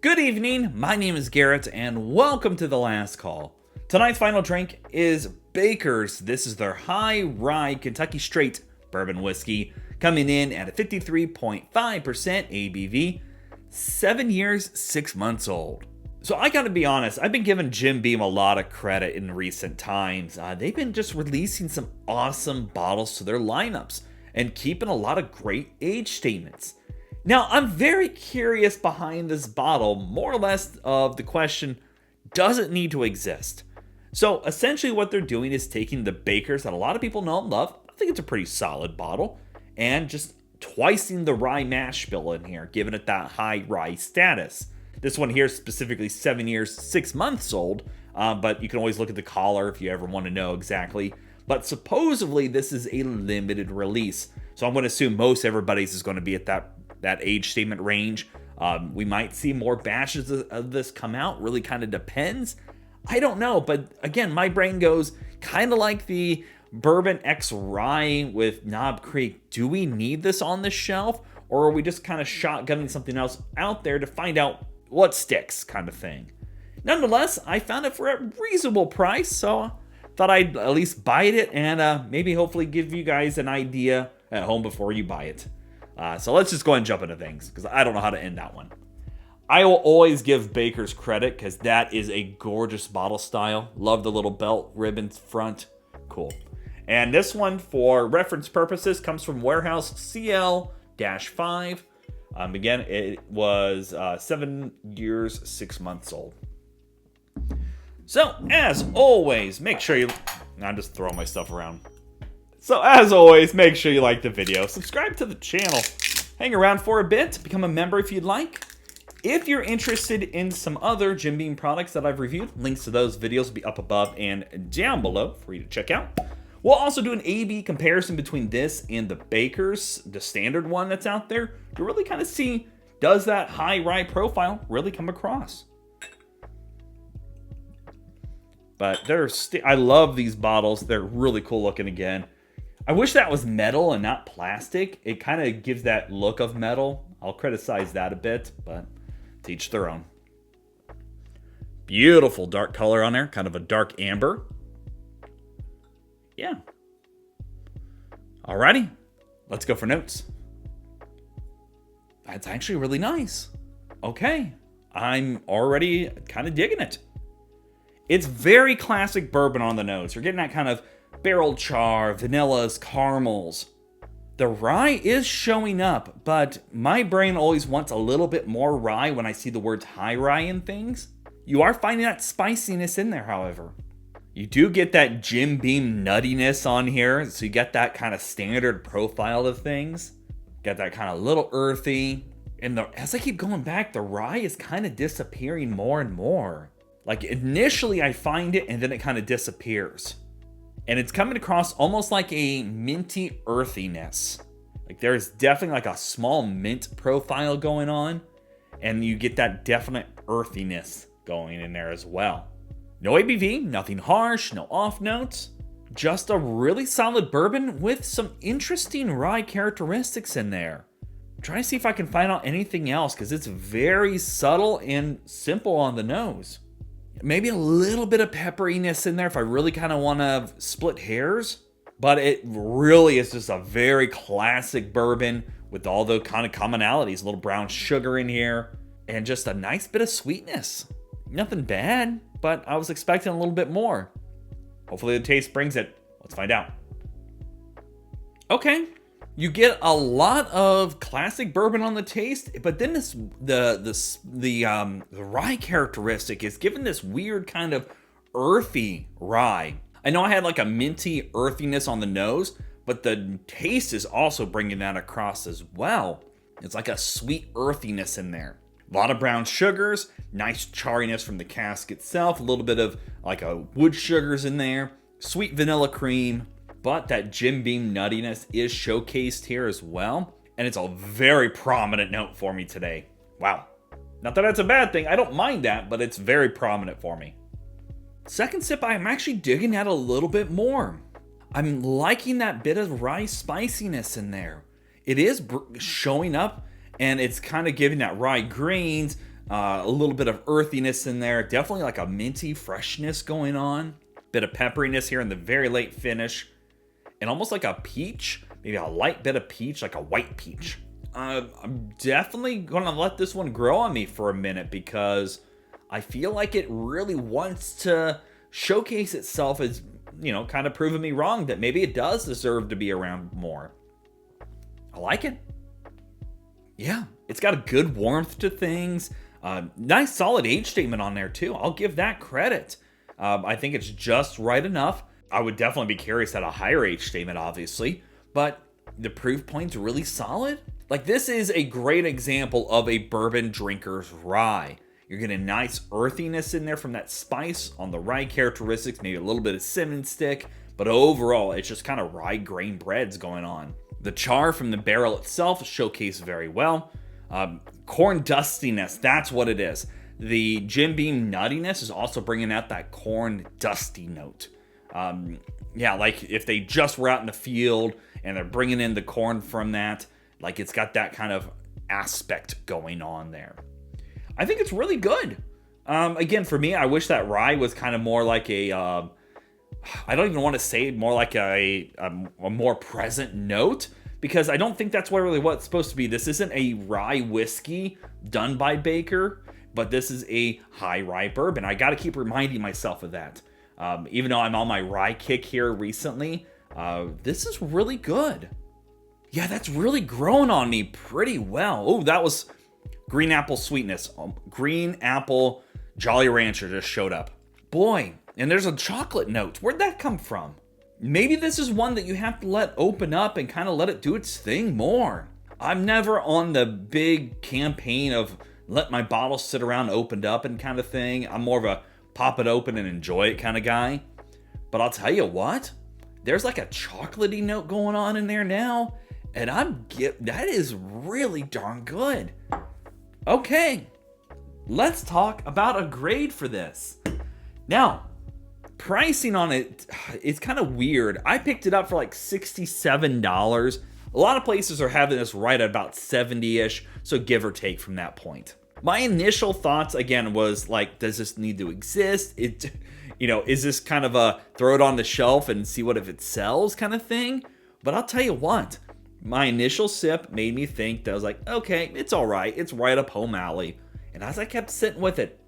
Good evening, my name is Garrett, and welcome to The Last Call. Tonight's final drink is Baker's. This is their High Rye Kentucky Straight Bourbon Whiskey, coming in at a 53.5% ABV, 7 years, 6 months old. So I gotta be honest, I've been giving Jim Beam a lot of credit in recent times. They've been just releasing some awesome bottles to their lineups and keeping a lot of great age statements. Now, I'm very curious behind this bottle, more or less of the question, does it need to exist? So essentially what they're doing is taking the Baker's that a lot of people know and love, I think it's a pretty solid bottle, and just twicing the rye mash bill in here, giving it that high rye status. This one here is specifically 7 years, 6 months old, but you can always look at the collar if you ever want to know exactly. But supposedly this is a limited release. So I'm going to assume most everybody's is going to be at that age statement range. We might see more batches of this come out. Really kind of depends. I don't know. But again, my brain goes kind of like the Bourbon X Rye with Knob Creek. Do we need this on the shelf? Or are we just kind of shotgunning something else out there to find out what sticks kind of thing? Nonetheless, I found it for a reasonable price. So thought I'd at least buy it and maybe hopefully give you guys an idea at home before you buy it. So let's just go ahead and jump into things, because I don't know how to end that one. I will always give Baker's credit, because that is a gorgeous bottle style. Love the little belt ribbon front. Cool. And this one, for reference purposes, comes from Warehouse CL-5. Again, it was 7 years, 6 months old. So, as always, make sure you... I'm just throwing my stuff around. So as always, make sure you like the video, subscribe to the channel, hang around for a bit, become a member if you'd like. If you're interested in some other Jim Beam products that I've reviewed, links to those videos will be up above and down below for you to check out. We'll also do an A/B comparison between this and the Baker's, the standard one that's out there, to really kind of see, does that high rye profile really come across? But I love these bottles. They're really cool looking again. I wish that was metal and not plastic. It kind of gives that look of metal. I'll criticize that a bit, but to each their own. Beautiful dark color on there, kind of a dark amber. Yeah. Alrighty, let's go for notes. That's actually really nice. Okay, I'm already kind of digging it. It's very classic bourbon on the nose. You're getting that kind of barrel char, vanillas, caramels. The rye is showing up, but my brain always wants a little bit more rye when I see the words high rye in things. You are finding that spiciness in there, however. You do get that Jim Beam nuttiness on here, so you get that kind of standard profile of things. Got that kind of little earthy. And as I keep going back, the rye is kind of disappearing more and more. Like initially I find it and then it kind of disappears. And it's coming across almost like a minty earthiness. Like there's definitely like a small mint profile going on. And you get that definite earthiness going in there as well. No ABV, nothing harsh, no off notes. Just a really solid bourbon with some interesting rye characteristics in there. I'm trying to see if I can find out anything else, because it's very subtle and simple on the nose. Maybe a little bit of pepperiness in there if I really kind of want to split hairs. But it really is just a very classic bourbon with all the kind of commonalities. A little brown sugar in here and just a nice bit of sweetness. Nothing bad, but I was expecting a little bit more. Hopefully the taste brings it. Let's find out. Okay. You get a lot of classic bourbon on the taste, but then the rye characteristic is given this weird kind of earthy rye. I know I had like a minty earthiness on the nose, but the taste is also bringing that across as well. It's like a sweet earthiness in there. A lot of brown sugars, nice chariness from the cask itself, a little bit of like a wood sugars in there, sweet vanilla cream. But that Jim Beam nuttiness is showcased here as well. And it's a very prominent note for me today. Wow. Not that that's a bad thing. I don't mind that, but it's very prominent for me. Second sip, I'm actually digging at a little bit more. I'm liking that bit of rye spiciness in there. It is showing up, and it's kind of giving that rye grains, A little bit of earthiness in there. Definitely like a minty freshness going on. Bit of pepperiness here in the very late finish. And almost like a peach. Maybe a light bit of peach, like a white peach. I'm definitely going to let this one grow on me for a minute because I feel like it really wants to showcase itself as, you know, kind of proving me wrong that maybe it does deserve to be around more. I like it. Yeah, it's got a good warmth to things. Nice solid age statement on there too. I'll give that credit. I think it's just right enough. I would definitely be curious at a higher age statement, obviously, but the proof point's really solid. Like, this is a great example of a bourbon drinker's rye. You're getting nice earthiness in there from that spice on the rye characteristics, maybe a little bit of cinnamon stick, but overall, it's just kind of rye grain breads going on. The char from the barrel itself is showcased very well. Corn dustiness, that's what it is. The Jim Beam nuttiness is also bringing out that corn dusty note. Yeah, like if they just were out in the field and they're bringing in the corn from that, like it's got that kind of aspect going on there. I think it's really good. Again, for me, I wish that rye was kind of more like a, I don't even want to say more like a more present note, because I don't think that's really what it's supposed to be. This isn't a rye whiskey done by Baker, but this is a high rye bourbon. I got to keep reminding myself of that. Even though I'm on my rye kick here recently, this is really good. Yeah, that's really grown on me pretty well. Oh, that was green apple sweetness. Green apple Jolly Rancher just showed up. Boy, and there's a chocolate note. Where'd that come from? Maybe this is one that you have to let open up and kind of let it do its thing more. I'm never on the big campaign of let my bottle sit around opened up and kind of thing. I'm more of a pop it open and enjoy it kind of guy. But I'll tell you what, there's like a chocolatey note going on in there now. And that is really darn good. Okay, let's talk about a grade for this. Now, pricing on it, it's kind of weird. I picked it up for like $67. A lot of places are having this right at about 70-ish, so give or take from that point. My initial thoughts, again, was like, does this need to exist? Is this kind of a throw it on the shelf and see what if it sells kind of thing? But I'll tell you what, my initial sip made me think that I was like, okay, it's all right. It's right up home alley. And as I kept sitting with it,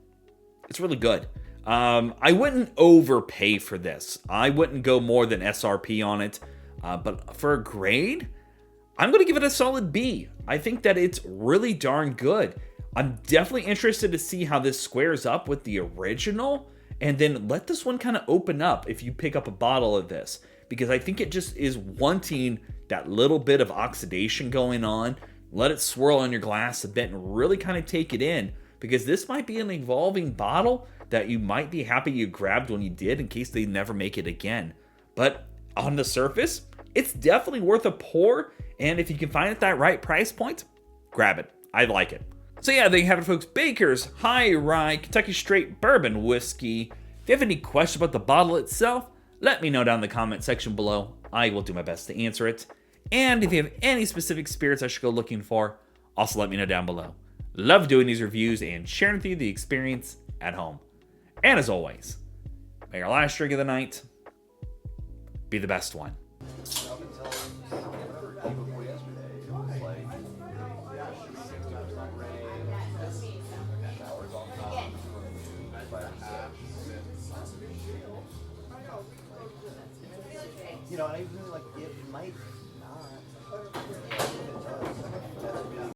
it's really good. I wouldn't overpay for this. I wouldn't go more than SRP on it. But for a grade, I'm going to give it a solid B. I think that it's really darn good. I'm definitely interested to see how this squares up with the original. And then let this one kind of open up if you pick up a bottle of this. Because I think it just is wanting that little bit of oxidation going on. Let it swirl in your glass a bit and really kind of take it in. Because this might be an evolving bottle that you might be happy you grabbed when you did in case they never make it again. But on the surface, it's definitely worth a pour. And if you can find it at that right price point, grab it. I like it. So yeah, there you have it, folks. Baker's High Rye Kentucky Straight Bourbon Whiskey. If you have any questions about the bottle itself, let me know down in the comment section below. I will do my best to answer it. And if you have any specific spirits I should go looking for, also let me know down below. Love doing these reviews and sharing with you the experience at home. And as always, may your last drink of the night be the best one. You know, I really like it might